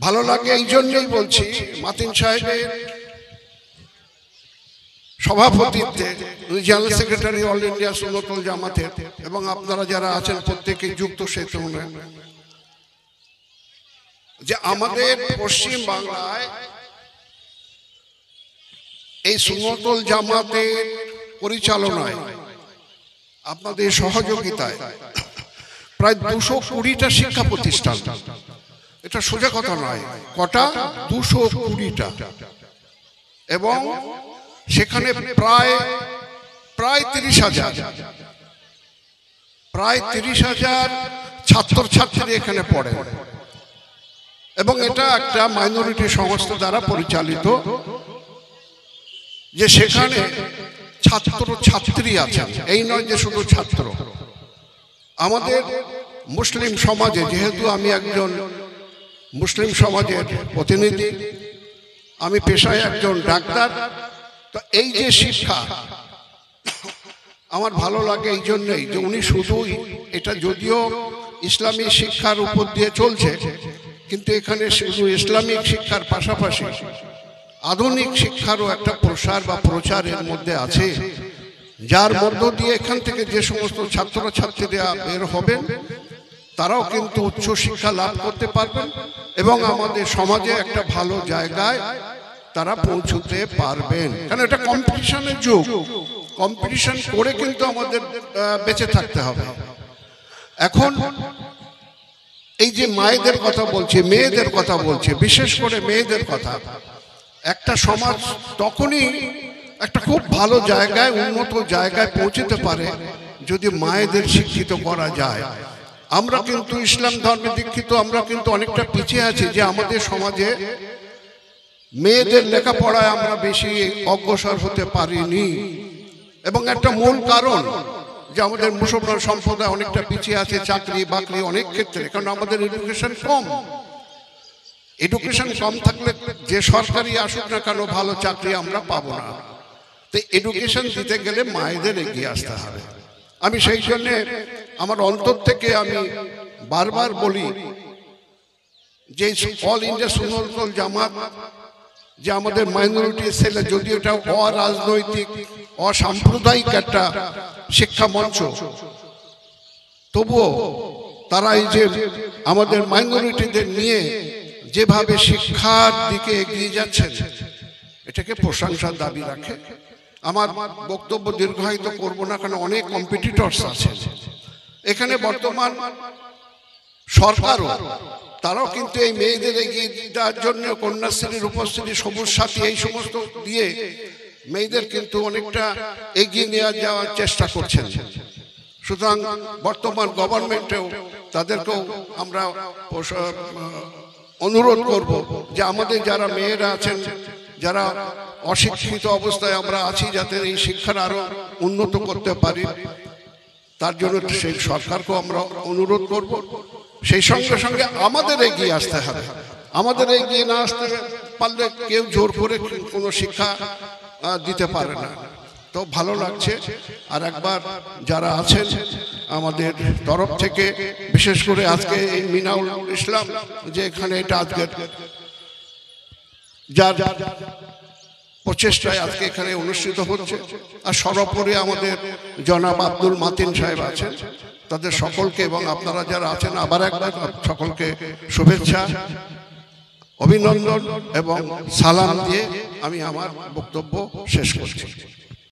ভালো লাগে এই জন্যই বলছি, মাতিন সাহেবের সভাপতিত্বে, জেনারেল সেক্রেটারি অল ইন্ডিয়া সুন্নতুল জামাতের, এবং আপনারা যারা আছেন প্রত্যেকেই যুক্ত সেতু, যে আমাদের পশ্চিম বাংলায় এই সুন্নতুল জামাতের পরিচালনায়, আপনাদের সহযোগিতায় প্রায় 220টা শিক্ষা প্রতিষ্ঠান, এটা সোজা কথা নয়, কটা 220টা, এবং সেখানে প্রায় 30,000 ছাত্রছাত্রী এখানে পড়ে, এবং এটা একটা মাইনরিটি সংস্থা দ্বারা পরিচালিত, যে সেখানে ছাত্রছাত্রী আছেন, এই নয় যে শুধু ছাত্র। আমাদের মুসলিম সমাজে, যেহেতু আমি একজন মুসলিম সমাজের প্রতিনিধি, আমি পেশায় একজন ডাক্তার, তো এই যে শিক্ষা আমার ভালো লাগে এই জন্যই যে উনি শুধুই, এটা যদিও ইসলামী শিক্ষার উপর দিয়ে চলছে, কিন্তু এখানে শুধু ইসলামিক শিক্ষার পাশাপাশি আধুনিক শিক্ষারও একটা প্রসার বা প্রচারের মধ্যে আছে, যার মধ্য দিয়ে এখান থেকে যে সমস্ত ছাত্রছাত্রীরা বের হবেন তারাও কিন্তু উচ্চ শিক্ষা লাভ করতে পারবেন, এবং আমাদের সমাজে একটা ভালো জায়গায় তারা পৌঁছতে পারবেন। কারণ এটা কম্পিটিশনের যুগ, কম্পিটিশন করে কিন্তু আমাদের বেঁচে থাকতে হবে। এখন এই যে মায়েদের কথা বলছি, মেয়েদের কথা বলছি, বিশেষ করে মেয়েদের কথা, একটা সমাজ তখনই একটা খুব ভালো জায়গায়, উন্নত জায়গায় পৌঁছতে পারে যদি মায়েদের শিক্ষিত করা যায়। আমরা কিন্তু ইসলাম ধর্মে দীক্ষিত, আমরা কিন্তু অনেকটা পিছিয়ে আছি, যে আমাদের সমাজে মেয়েদের লেখাপড়ায় আমরা বেশি অগ্রসর হতে পারিনি, এবং একটা মূল কারণ যে আমাদের মুসলমান সম্প্রদায় অনেকটা পিছিয়ে আছে চাকরি বাকরি অনেক ক্ষেত্রে, কারণ আমাদের এডুকেশন কম। এডুকেশন কম থাকলে যে সরকারি আসুক না কেন ভালো চাকরি আমরা পাবো না। তো এডুকেশন দিতে গেলে মায়েদের এগিয়ে আসতে হবে। আমি সেই জন্যে আমার অন্তর থেকে আমি বারবার বলি যে অল ইন্ডিয়া সুন্নতুল জামাত, যে আমাদের মাইনরিটি সেলে, যদিও এটা অরাজনৈতিক অসাম্প্রদায়িক একটা শিক্ষা মঞ্চ, তবুও তারা এই যে আমাদের মাইনরিটিদের নিয়ে যেভাবে শিক্ষার দিকে এগিয়ে যাচ্ছেন, এটাকে প্রশংসার দাবি রাখে। আমার বক্তব্য দীর্ঘায়িত করব না, কারণ অনেক কম্পিটিটরস আছে এখানে। বর্তমান সরকারও, তারাও কিন্তু এই মেয়েদের এগিয়ে দেওয়ার জন্য কন্যাশ্রী, রূপশ্রী, সবুজ সাথী এই সমস্ত দিয়ে মেয়েদের কিন্তু অনেকটা এগিয়ে নিয়ে যাওয়ার চেষ্টা করছেন। সুতরাং বর্তমান গভর্নমেন্টেও তাদেরকেও আমরা অনুরোধ করব যে আমাদের যারা মেয়েরা আছেন, যারা অশিক্ষিত অবস্থায় আমরা আছি, যাতে এই শিক্ষার আরো উন্নত করতে পারি, তার জন্য সেই সরকারকেও আমরা অনুরোধ করব। সেই সঙ্গে সঙ্গে আমাদের এগিয়ে আসতে হবে। আমাদের এগিয়ে না আসতে পারলে কেউ জোর করে কোনো শিক্ষা দিতে পারে না। তো ভালো লাগছে। আর একবার যারা আছেন আমাদের তরফ থেকে, বিশেষ করে আজকে এই মিনাউল ইসলাম, যে এখানে এটা আজকে যার প্রচেষ্টায় আজকে এখানে অনুষ্ঠিত হচ্ছে, আর সর্বোপরি আমাদের জনাব আব্দুল মাতিন সাহেব আছেন, তাদের সকলকে এবং আপনারা যারা আছেন আবার একবার সকলকে শুভেচ্ছা, অভিনন্দন এবং সালাম দিয়ে আমি আমার বক্তব্য শেষ করছি।